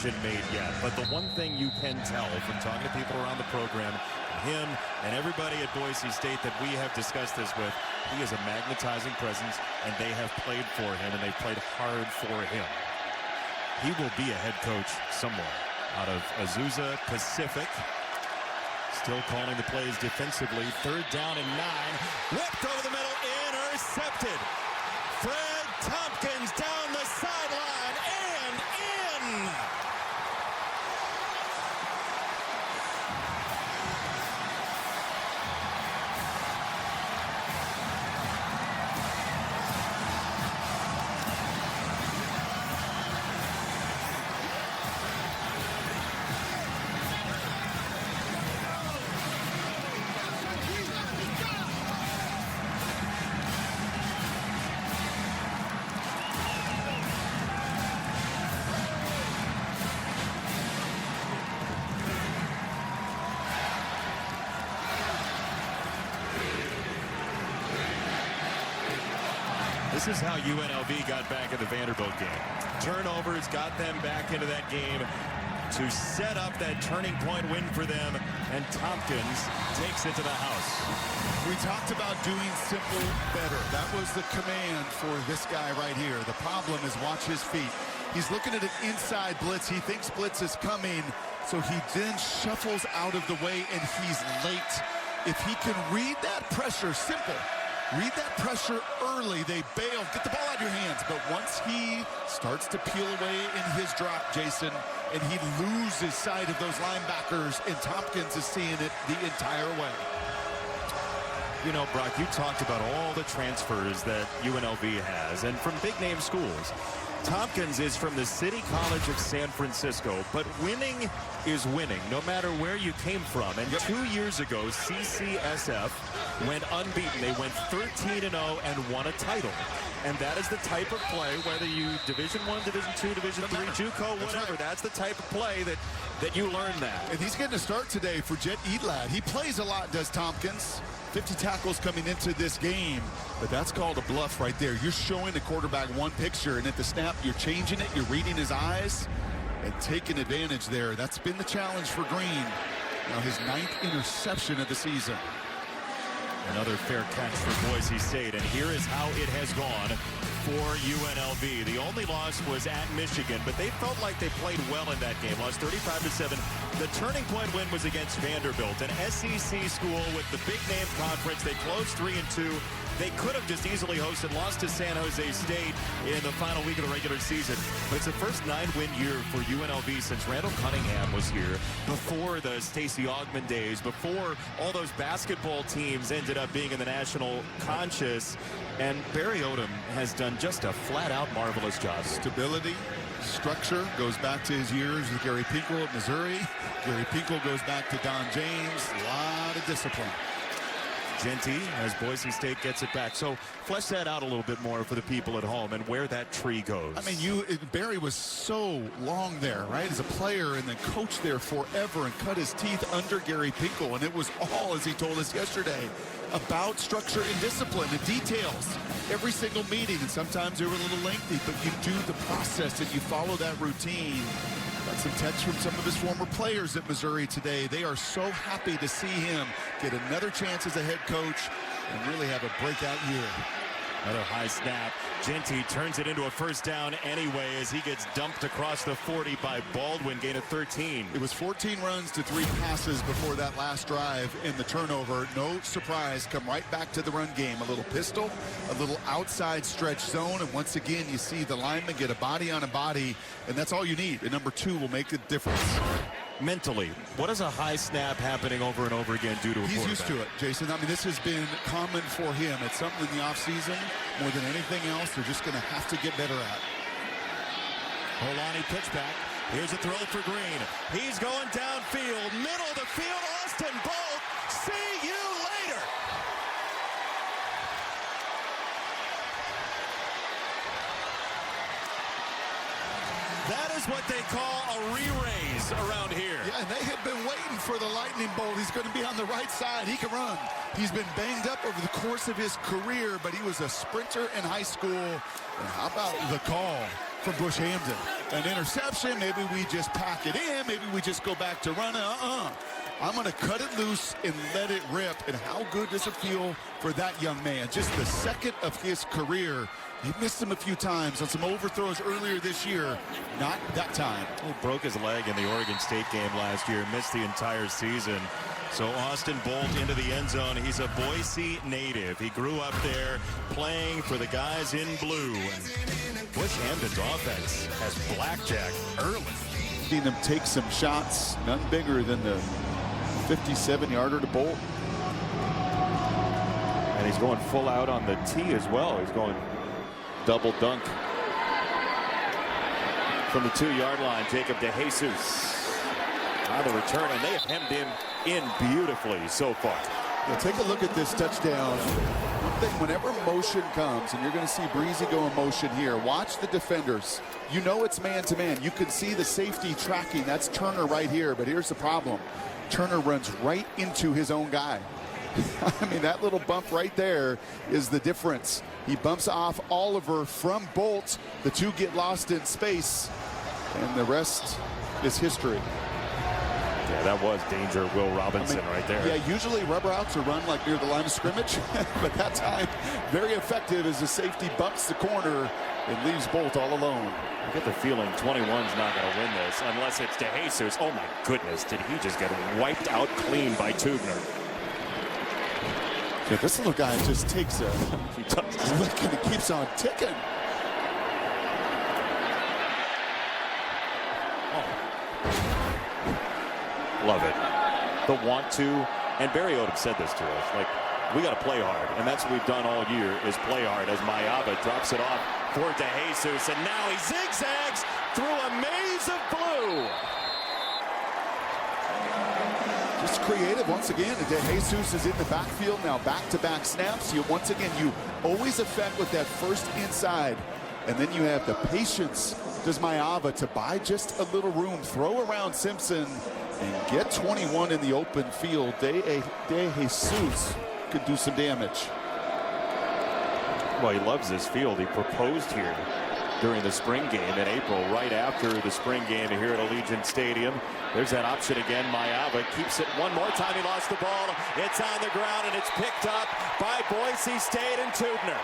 decision made yet. But the one thing you can tell from talking to people around the program, him and everybody at Boise State that we have discussed this with, he is a magnetizing presence, and they have played for him, and they've played hard for him. He will be a head coach somewhere out of Azusa Pacific. Still calling the plays defensively. 3rd down and 9. Whipped over the middle. Intercepted. Fred Tompkins down the sideline and in. This is how UNLV got back in the Vanderbilt game. Turnovers got them back into that game to set up that turning point win for them, and Tompkins takes it to the house. We talked about doing simple better. That was the command for this guy right here. The problem is watch his feet. He's looking at an inside blitz. He thinks blitz is coming, so he then shuffles out of the way, and he's late. If he can read that pressure, simple. Read that pressure early. They bail. Get the ball out of your hands. But once he starts to peel away in his drop, Jason, and he loses sight of those linebackers, and Tompkins is seeing it the entire way. You know, Brock, you talked about all the transfers that UNLV has, and from big-name schools. Tompkins is from the City College of San Francisco, but winning is winning, no matter where you came from. And 2 years ago, CCSF went unbeaten. They went 13-0 and won a title. And that is the type of play, whether you Division I, Division II, Division III, JUCO, whatever. That's the type of play that you learn that. And he's getting a start today for Jet Edlad. He plays a lot, does Tompkins. 50 tackles coming into this game, but that's called a bluff right there. You're showing the quarterback one picture, and at the snap, you're changing it, you're reading his eyes, and taking advantage there. That's been the challenge for Green. Now his 9th interception of the season. Another fair catch for Boise State, and here is how it has gone for UNLV. The only loss was at Michigan, but they felt like they played well in that game. Lost 35-7. The turning point win was against Vanderbilt, an SEC school with the big-name conference. They closed 3-2. They could have just easily hosted, lost to San Jose State in the final week of the regular season. But it's the first 9-win year for UNLV since Randall Cunningham was here, before the Stacey Augmon days, before all those basketball teams ended up being in the national conscious. And Barry Odom has done just a flat-out marvelous job. Stability, structure, goes back to his years with Gary Pinkel at Missouri. Gary Pinkel goes back to Don James. A lot of discipline. Genty as Boise State gets it back. So flesh that out a little bit more for the people at home and where that tree goes. I mean, Barry was so long there, right, as a player, and then coached there forever and cut his teeth under Gary Pinkel. And it was all, as he told us yesterday, about structure and discipline, the details, every single meeting. And sometimes they were a little lengthy, but you do the process and you follow that routine. Got some text from some of his former players at Missouri today. They are so happy to see him get another chance as a head coach and really have a breakout year. Another high snap. Genty turns it into a first down anyway as he gets dumped across the 40 by Baldwin, gain of 13. It was 14 runs to 3 passes before that last drive in the turnover. No surprise, come right back to the run game. A little pistol, a little outside stretch zone, and once again you see the lineman get a body on a body, and that's all you need. And number 2 will make a difference. Mentally, what does a high snap happening over and over again do to a quarterback? He's used to it, Jason. I mean, this has been common for him. It's something in the offseason, more than anything else, they're just going to have to get better at. Holani pitch back. Here's a throw for Green. He's going downfield, middle of the field, Austin Bolt. See you later. That is what they call a re-raise around here. Yeah, and they have been waiting for the lightning bolt. He's going to be on the right side. He can run. He's been banged up over the course of his career, but he was a sprinter in high school. And how about the call? from Bush Hamden. An interception, maybe we just pack it in, maybe we just go back to running. I'm going to cut it loose and let it rip. And how good does it feel for that young man? Just the second of his career. He missed him a few times on some overthrows earlier this year. Not that time. He broke his leg in the Oregon State game last year, missed the entire season. So Austin Bolt into the end zone. He's a Boise native. He grew up there playing for the guys in blue. And Bush Hamden's offense has blackjack early. Seen them take some shots, none bigger than the 57-yarder to Bolt. And he's going full out on the tee as well. He's going double dunk. From the 2-yard line, Jacob DeJesus on the return, and they have hemmed him in beautifully so far. Now take a look at this touchdown. One thing, whenever motion comes, and you're going to see Breezy go in motion here, watch the defenders. You know it's man-to-man. You can see the safety tracking. That's Turner right here, but here's the problem. Turner runs right into his own guy. I mean, that little bump right there is the difference. He bumps off Oliver from Bolt. The two get lost in space, and the rest is history. Yeah, that was danger Will Robinson right there. Yeah, usually rubber outs are run like near the line of scrimmage, but that time very effective as the safety bumps the corner and leaves Bolt all alone. I get the feeling 21's not going to win this unless it's DeJesus. Oh my goodness, did he just get wiped out clean by Tubner? Yeah, this little guy just takes a lick and it keeps on ticking. Love it. The want to, and Barry Odom said this to us, like, we got to play hard, and that's what we've done all year is play hard as Mayaba drops it off for DeJesus, and now he zigzags through a maze of blue. Just creative once again. DeJesus is in the backfield now, back-to-back snaps. Once again, you always affect with that first inside, and then you have the patience, does Mayaba, to buy just a little room, throw around Simpson, and get 21 in the open field. DeJesus could do some damage. Well, he loves this field. He proposed here during the spring game in April, right after the spring game here at Allegiant Stadium. There's that option again. Mayaba keeps it one more time. He lost the ball. It's on the ground, and it's picked up by Boise State and Tubner.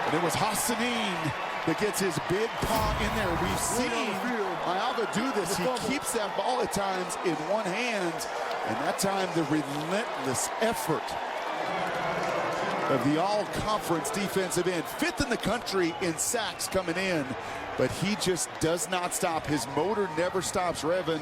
And it was Hassanin that gets his big paw in there. We've seen Mayaba do this. He keeps that ball at times in one hand, and that time the relentless effort of the all-conference defensive end. 5th in the country in sacks coming in, but he just does not stop. His motor never stops revving.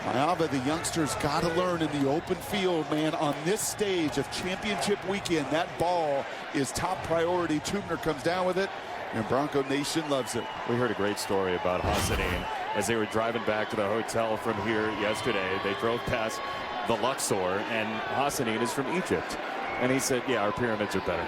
Mayaba, the youngsters got to learn in the open field, man. On this stage of championship weekend, that ball is top priority. Tubner comes down with it, and Bronco Nation loves it. We heard a great story about Hassanin as they were driving back to the hotel from here yesterday. They drove past the Luxor, and Hassanin is from Egypt. And he said, yeah, our pyramids are better.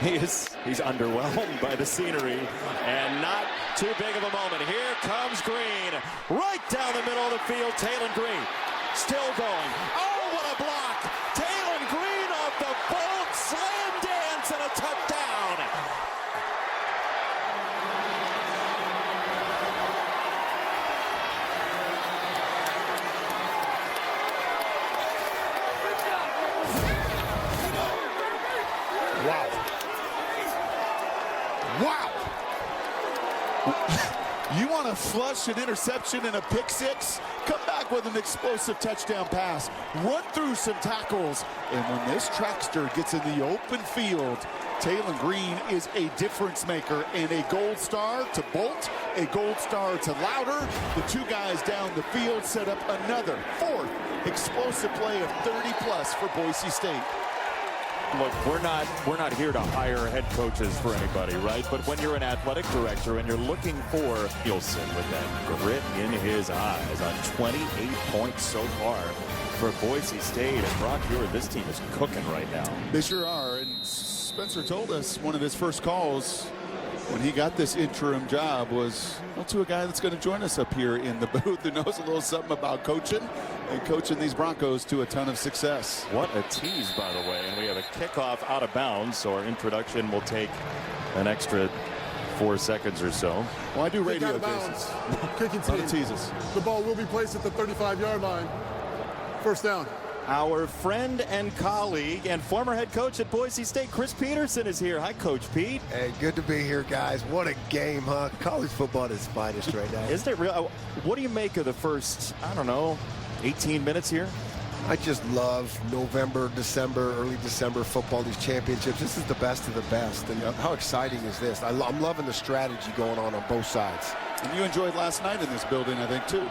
He's underwhelmed by the scenery, and not too big of a moment. Here comes Green, right down the middle of the field. Taylor Green still going. Oh, what a block! Taylor Green off the Bolt, slam dance, and a touchdown. Wow. You want to flush an interception and a pick six? Come back with an explosive touchdown pass. Run through some tackles. And when this trackster gets in the open field, Taylor Green is a difference maker, and a gold star to Bolt, a gold star to Louder. The two guys down the field set up another 4th explosive play of 30+ for Boise State. Look, we're not here to hire head coaches for anybody, right? But when you're an athletic director and you're looking for Nielsen with that grit in his eyes on 28 points so far for Boise State, and Brock, this team is cooking right now. They sure are, and Spencer told us one of his first calls when he got this interim job was to a guy that's going to join us up here in the booth who knows a little something about coaching and coaching these Broncos to a ton of success. What a tease, by the way. And we have a kickoff out of bounds, so our introduction will take an extra 4 seconds or so. Well, I do radio, Kick out of Jason. bounds. Kicking team. Lot of teases. The ball will be placed at the 35-yard line. First down. Our friend and colleague and former head coach at Boise State, Chris Peterson, is here. Hi, Coach Pete. Hey, good to be here, guys. What a game, huh? College football at its finest right now. Isn't it real? What do you make of the first, I don't know, 18 minutes here? I just love November, December, early December football, these championships. This is the best of the best. And how exciting is this? I'm loving the strategy going on both sides. And you enjoyed last night in this building, I think, too.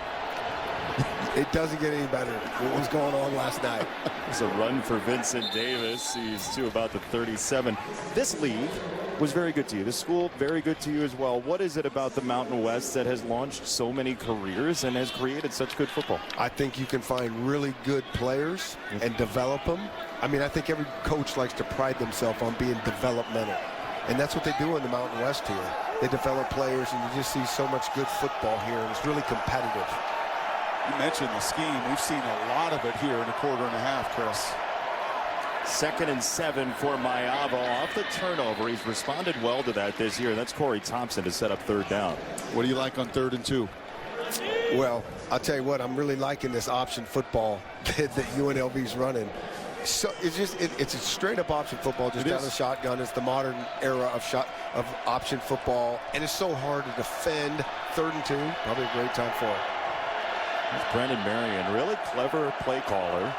It doesn't get any better. What was going on last night? It's a run for Vincent Davis. He's to about the 37. This league was very good to you. This school, very good to you as well. What is it about the Mountain West that has launched so many careers and has created such good football? I think you can find really good players and develop them. I mean, I think every coach likes to pride themselves on being developmental. And that's what they do in the Mountain West here. They develop players, and you just see so much good football here, and it's really competitive. You mentioned the scheme. We've seen a lot of it here in a quarter and a half, Chris. 2nd and 7 for Mayava off the turnover. He's responded well to that this year. That's Corey Thompson to set up 3rd down. What do you like on 3rd and 2? Well, I'll tell you what, I'm really liking this option football that UNLV's running. So it's just it's a straight up option football, just down the shotgun. It's the modern era of option football, and it's so hard to defend. 3rd and 2, probably a great time for it. It's Brendan Marion, really clever play caller.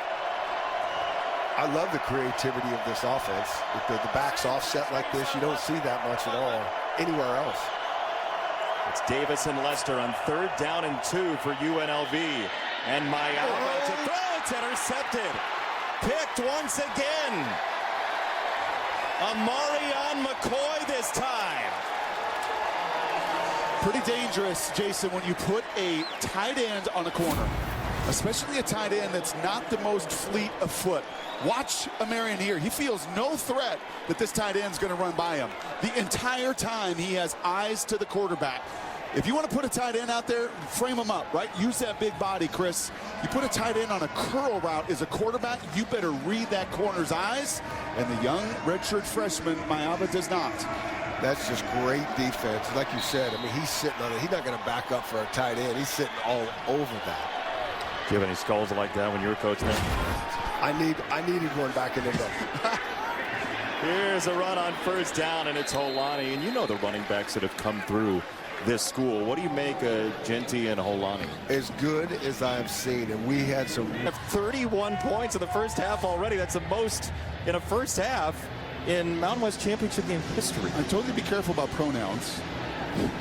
I love the creativity of this offense. With the backs offset like this, you don't see that much at all anywhere else. It's Davis and Lester on 3rd down and 2 for UNLV. And Mayava to throw. It's intercepted. Picked once again. Amarion McCoy this time. Pretty dangerous, Jason, when you put a tight end on a corner, especially a tight end that's not the most fleet of foot. Watch Amarion here. He feels no threat that this tight end's going to run by him. The entire time he has eyes to the quarterback. If you want to put a tight end out there, frame him up, right? Use that big body, Chris. You put a tight end on a curl route as a quarterback, you better read that corner's eyes. And the young redshirt freshman, Mayava, does not. That's just great defense. Like you said, I mean, he's sitting on it. He's not going to back up for a tight end. He's sitting all over that. Do you have any skulls like that when you were coaching there? I needed one back in the day. Here's a run on 1st down, and it's Holani. And you know the running backs that have come through this school. What do you make of Genty and Holani? As good as I've seen, and we had some. 31 points in the first half already. That's the most in a first half in Mountain West Championship game history. I told you to be careful about pronouns.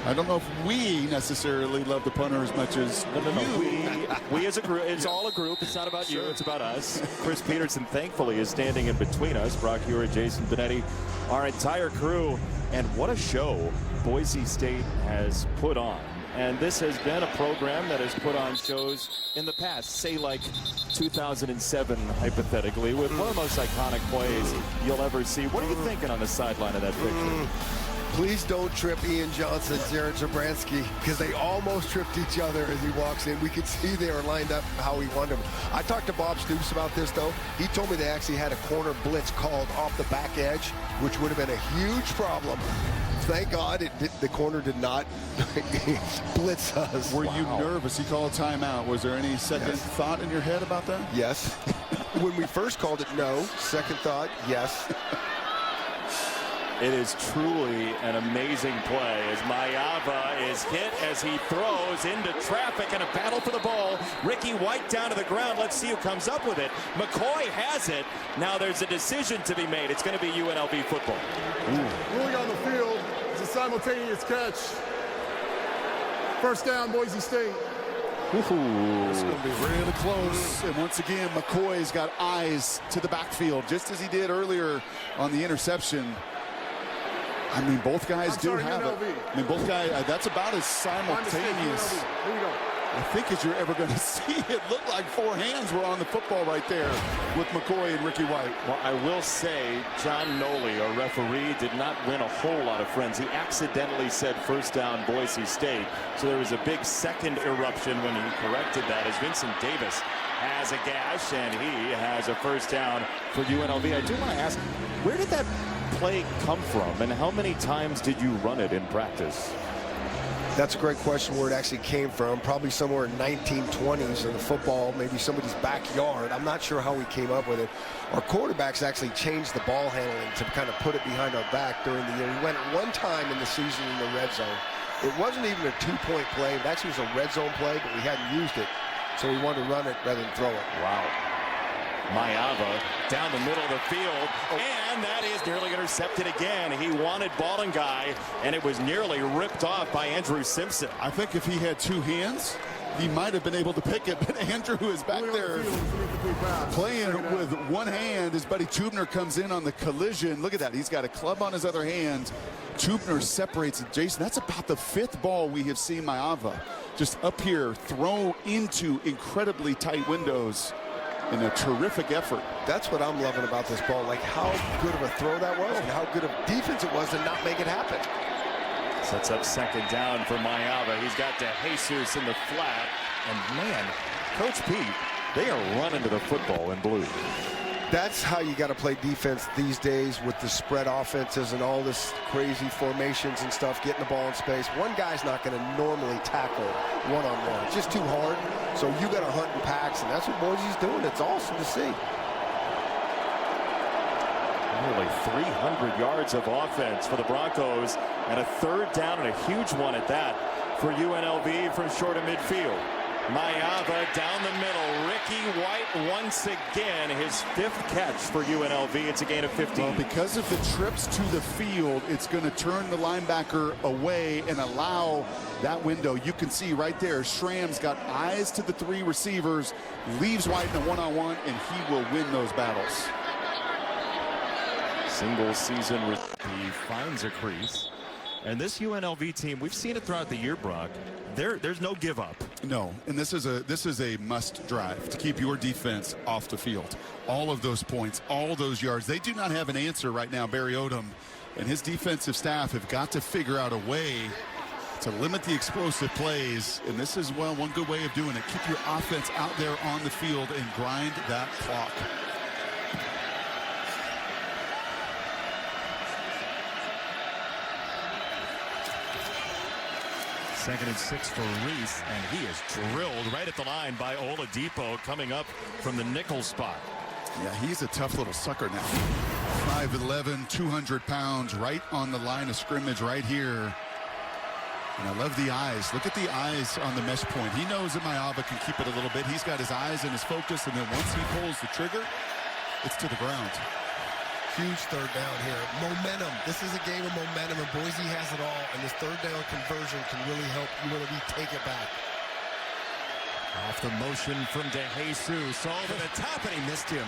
I don't know if we necessarily love the punter as much as you. We as a group, it's all a group. It's not about you, it's about us. Chris Peterson, thankfully, is standing in between us. Brock Hewitt, Jason Benetti, our entire crew. And what a show Boise State has put on. And this has been a program that has put on shows in the past, say like 2007, hypothetically, with one of the most iconic plays you'll ever see. What are you thinking on the sideline of that picture? Please don't trip Ian Johnson, Jared Zabransky, because they almost tripped each other as he walks in. We could see they were lined up how he wanted them. I talked to Bob Stoops about this, though. He told me they actually had a corner blitz called off the back edge, which would have been a huge problem. Thank God the corner did not blitz us. Were you nervous? He called a timeout. Was there any second thought in your head about that? Yes. When we first called it, no. Second thought, yes. It is truly an amazing play as Mayava is hit as he throws into traffic in a battle for the ball. Ricky White down to the ground. Let's see who comes up with it. McCoy has it. Now there's a decision to be made. It's going to be UNLV football. Ruling on the field is a simultaneous catch. First down, Boise State. It's going to be really close. And once again, McCoy's got eyes to the backfield, just as he did earlier on the interception. I mean, both guys do have it. I mean, both guys, that's about as simultaneous, Here we go. I think, as you're ever going to see. It looked like 4 hands were on the football right there with McCoy and Ricky White. Well, I will say John Noli, our referee, did not win a whole lot of friends. He accidentally said first down Boise State. So there was a big second eruption when he corrected that as Vincent Davis has a gash and he has a first down for UNLV. I do want to ask, where did that play come from, and how many times did you run it in practice? That's a great question, where it actually came from. Probably somewhere in 1920s in the football, maybe somebody's backyard. I'm not sure how we came up with it. Our quarterbacks actually changed the ball handling to kind of put it behind our back during the year. We went one time in the season in the red zone. It wasn't even a 2-point play. It actually was a red zone play, but we hadn't used it. So we wanted to run it rather than throw it. Wow. Maeva down the middle of the field, and that is nearly intercepted again. He wanted ball and guy, and it was nearly ripped off by Andrew Simpson. I think if he had two hands, he might have been able to pick it, but Andrew is back there playing with one hand. His buddy Tubner comes in on the collision. Look at that. He's got a club on his other hand. Tubner separates it. Jason, that's about the 5th ball we have seen Maeva just up here throw into incredibly tight windows. In a terrific effort. That's what I'm loving about this ball, like how good of a throw that was and how good of defense it was to not make it happen. Sets up second down for Maeva. He's got DeJesus in the flat, and man, Coach Pete, they are running to the football in blue. That's how you got to play defense these days with the spread offenses and all this crazy formations and stuff, getting the ball in space. One guy's not going to normally tackle one-on-one. It's just too hard. So you got to hunt in packs, and that's what Boise's doing. It's awesome to see. Nearly 300 yards of offense for the Broncos, and a 3rd down and a huge one at that for UNLV from short of midfield. Maeva down the middle. Ricky White once again, his 5th catch for UNLV. It's a gain of 15. Well, because of the trips to the field, it's going to turn the linebacker away and allow that window. You can see right there, Schramm's got eyes to the 3 receivers, leaves White in a one-on-one, and he will win those battles. Single season, he finds a crease. And this UNLV team, we've seen it throughout the year, Brock. There's no give up. No, and this is a must drive to keep your defense off the field. All of those points, all those yards. They do not have an answer right now. Barry Odom and his defensive staff have got to figure out a way to limit the explosive plays. And this is, well, one good way of doing it. Keep your offense out there on the field and grind that clock. Second and 6 for Reese, and he is drilled right at the line by Oladipo coming up from the nickel spot. Yeah, he's a tough little sucker now. 5'11", 200 pounds, right on the line of scrimmage right here. And I love the eyes. Look at the eyes on the mesh point. He knows that Maeva can keep it a little bit. He's got his eyes and his focus, and then once he pulls the trigger, it's to the ground. Huge 3rd down here. Momentum. This is a game of momentum, and Boise has it all. And this 3rd down conversion can really help UNLV take it back. Off the motion from DeJesus. Over the top, and he missed him.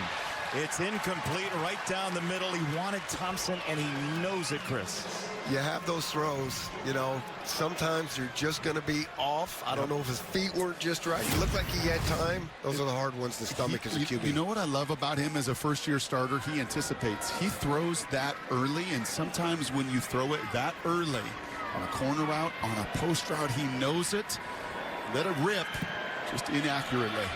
It's incomplete right down the middle. He wanted Thompson, and he knows it, Chris. You have those throws, you know, sometimes you're just going to be off. I don't know if his feet weren't just right. He looked like he had time. Those are the hard ones to stomach as a QB. You know what I love about him as a first-year starter? He anticipates. He throws that early, and sometimes when you throw it that early on a corner route, on a post route, he knows it. Let it rip, just inaccurately.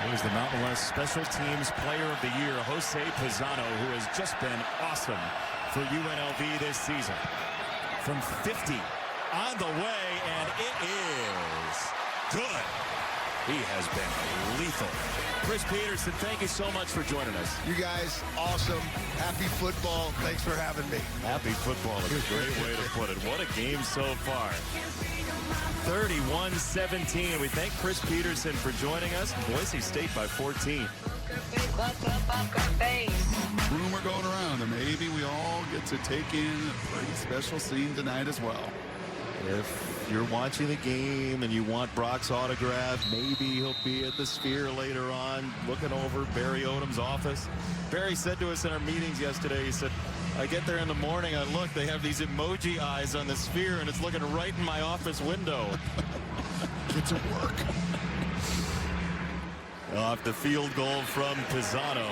Here's the Mountain West Special Teams Player of the Year, Jose Pisano, who has just been awesome for UNLV this season. From 50 on the way, and it is good. He has been lethal. Chris Peterson, thank you so much for joining us. You guys, awesome. Happy football. Thanks for having me. Happy football is a great way to put it. What a game so far. 31-17. We thank Chris Peterson for joining us. Boise State by 14. Rumor going around, and maybe we all get to take in a pretty special scene tonight as well. If you're watching the game and you want Brock's autograph, maybe he'll be at the Sphere later on looking over Barry Odom's office. Barry said to us in our meetings yesterday, he said, I get there in the morning, I look, they have these emoji eyes on the Sphere, and it's looking right in my office window. Get to work. Off the field goal from Pisano.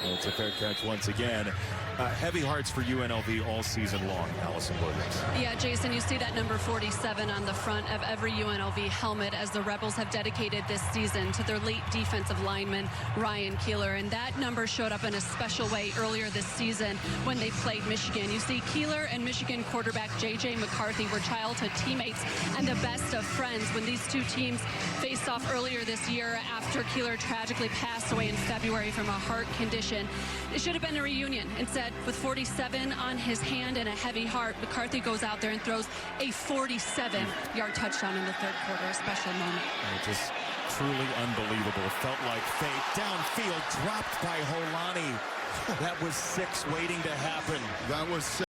It's a fair catch once again. heavy hearts for UNLV all season long, Allison Williams. Yeah, Jason, you see that number 47 on the front of every UNLV helmet as the Rebels have dedicated this season to their late defensive lineman, Ryan Keeler. And that number showed up in a special way earlier this season when they played Michigan. You see, Keeler and Michigan quarterback J.J. McCarthy were childhood teammates and the best of friends when these two teams faced off earlier this year after Keeler tragically passed away in February from a heart condition. It should have been a reunion. Instead, with 47 on his hand and a heavy heart, McCarthy goes out there and throws a 47-yard touchdown in the third quarter, a special moment. Just truly unbelievable. Felt like fate. Downfield, dropped by Holani. That was 6 waiting to happen. That was